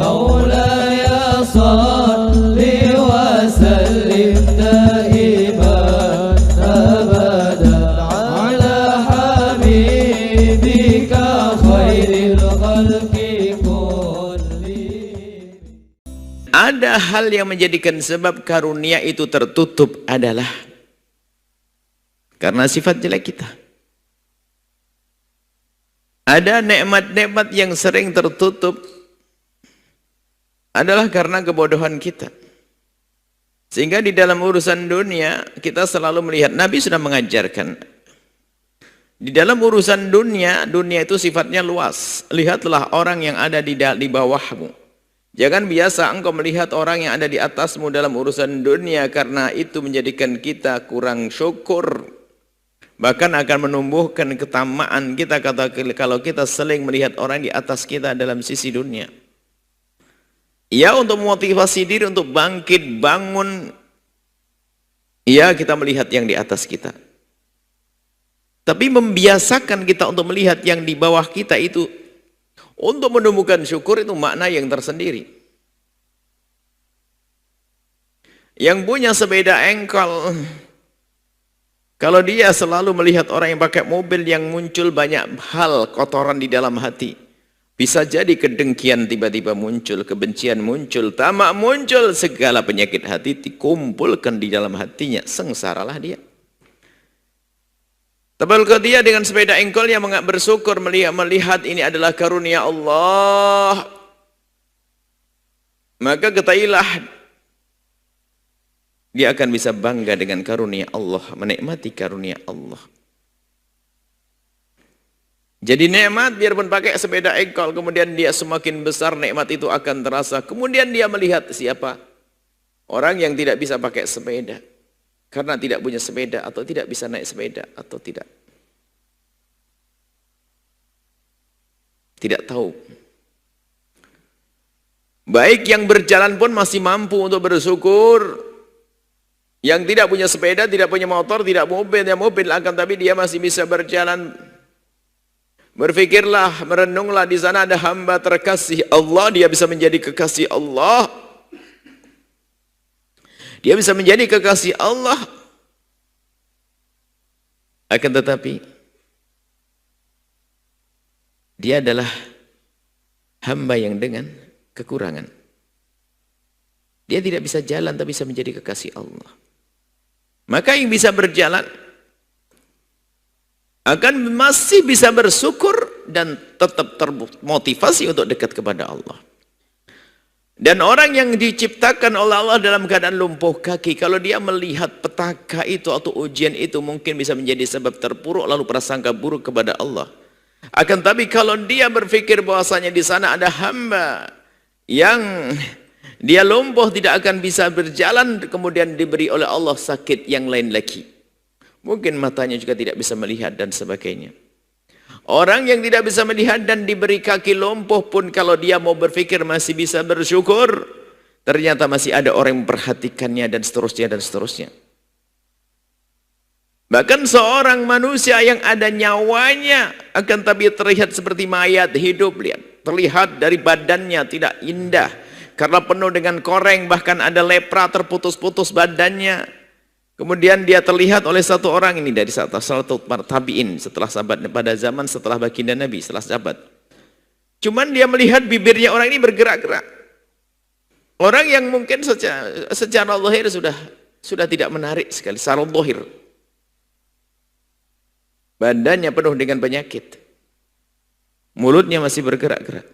مولاي صل وسلم دائما أبدا على حبيبك خير الخلق كلهم. Ada hal yang menjadikan sebab karunia itu tertutup adalah karena sifat jelek kita. Ada nikmat-nikmat yang sering tertutup adalah karena kebodohan kita. Sehingga di dalam urusan dunia kita selalu melihat, Nabi sudah mengajarkan, di dalam urusan dunia, dunia itu sifatnya luas. Lihatlah orang yang ada di bawahmu. Jangan biasa engkau melihat orang yang ada di atasmu dalam urusan dunia, karena itu menjadikan kita kurang syukur. Bahkan akan menumbuhkan ketamaan kita kalau kita seling melihat orang di atas kita dalam sisi dunia. Ya, untuk memotivasi diri untuk bangkit, bangun. Ya, kita melihat yang di atas kita. Tapi membiasakan kita untuk melihat yang di bawah kita itu, untuk menumbuhkan syukur itu makna yang tersendiri. Yang punya sepeda engkol, kalau dia selalu melihat orang yang pakai mobil yang muncul banyak hal kotoran di dalam hati, bisa jadi kedengkian tiba-tiba muncul, kebencian muncul, tamak muncul, segala penyakit hati dikumpulkan di dalam hatinya, sengsaralah dia. Tapi kalau dia dengan sepeda engkolnya bersyukur melihat ini adalah karunia Allah, maka ketahuilah dia akan bisa bangga dengan karunia Allah, menikmati karunia Allah. Jadi nikmat biarpun pakai sepeda engkol, kemudian dia semakin besar, nikmat itu akan terasa. Kemudian dia melihat siapa? Orang yang tidak bisa pakai sepeda. Karena tidak punya sepeda atau tidak bisa naik sepeda atau tidak. Tidak tahu. Baik yang berjalan pun masih mampu untuk bersyukur. Yang tidak punya sepeda, tidak punya motor, tidak mobil, akan tapi dia masih bisa berjalan. Berfikirlah, merenunglah, di sana ada hamba terkasih Allah, dia bisa menjadi kekasih Allah. Dia bisa menjadi kekasih Allah. Akan tetapi dia adalah hamba yang dengan kekurangan. Dia tidak bisa jalan tapi bisa menjadi kekasih Allah. Maka yang bisa berjalan akan masih bisa bersyukur dan tetap termotivasi untuk dekat kepada Allah. Dan orang yang diciptakan oleh Allah dalam keadaan lumpuh kaki, kalau dia melihat petaka itu atau ujian itu, mungkin bisa menjadi sebab terpuruk lalu prasangka buruk kepada Allah. Akan tapi kalau dia berpikir bahwasanya di sana ada hamba yang dia lumpuh tidak akan bisa berjalan, kemudian diberi oleh Allah sakit yang lain lagi. Mungkin matanya juga tidak bisa melihat dan sebagainya. Orang yang tidak bisa melihat dan diberi kaki lumpuh pun kalau dia mau berpikir masih bisa bersyukur. Ternyata masih ada orang yang memperhatikannya dan seterusnya dan seterusnya. Bahkan seorang manusia yang ada nyawanya akan tapi terlihat seperti mayat hidup. Lihat, terlihat dari badannya tidak indah. Karena penuh dengan koreng, bahkan ada lepra terputus-putus badannya. Kemudian dia terlihat oleh satu orang ini dari salah satu tabi'in setelah sahabat pada zaman setelah baginda Nabi, setelah sahabat. Cuman dia melihat bibirnya orang ini bergerak-gerak. Orang yang mungkin secara zahir sudah tidak menarik sekali, secara zahir. Badannya penuh dengan penyakit. Mulutnya masih bergerak-gerak.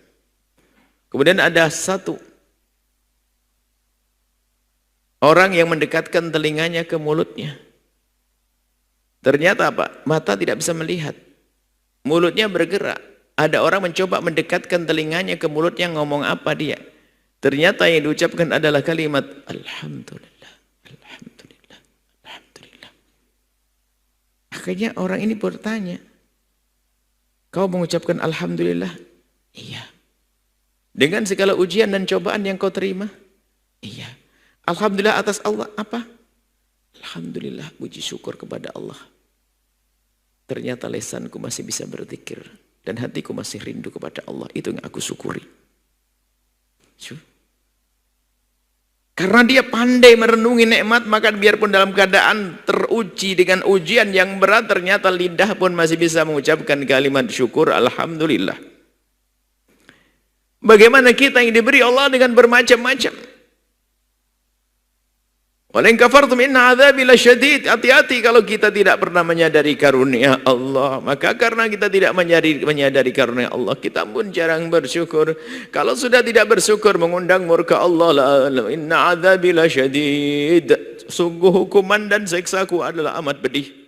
Kemudian ada satu orang yang mendekatkan telinganya ke mulutnya. Ternyata apa? Mata tidak bisa melihat. Mulutnya bergerak. Ada orang mencoba mendekatkan telinganya ke mulutnya, ngomong apa dia? Ternyata yang diucapkan adalah kalimat Alhamdulillah, Alhamdulillah, Alhamdulillah. Akhirnya orang ini bertanya, kau mengucapkan Alhamdulillah? Iya. Dengan segala ujian dan cobaan yang kau terima? Iya. Alhamdulillah atas Allah apa? Alhamdulillah, puji syukur kepada Allah. Ternyata lesanku masih bisa berzikir dan hatiku masih rindu kepada Allah. Itu yang aku syukuri. Karena dia pandai merenungi nikmat, maka biarpun dalam keadaan teruji dengan ujian yang berat, ternyata lidah pun masih bisa mengucapkan kalimat syukur, alhamdulillah. Bagaimana kita yang diberi Allah dengan bermacam-macam? Walain kafartum inna adzabi lasyadid. Hati-hati kalau kita tidak pernah menyadari karunia Allah. Maka karena kita tidak menyadari karunia Allah, kita pun jarang bersyukur. Kalau sudah tidak bersyukur, mengundang murka Allah. Inna adzabi lasyadid. Sungguh hukuman dan siksaku adalah amat pedih.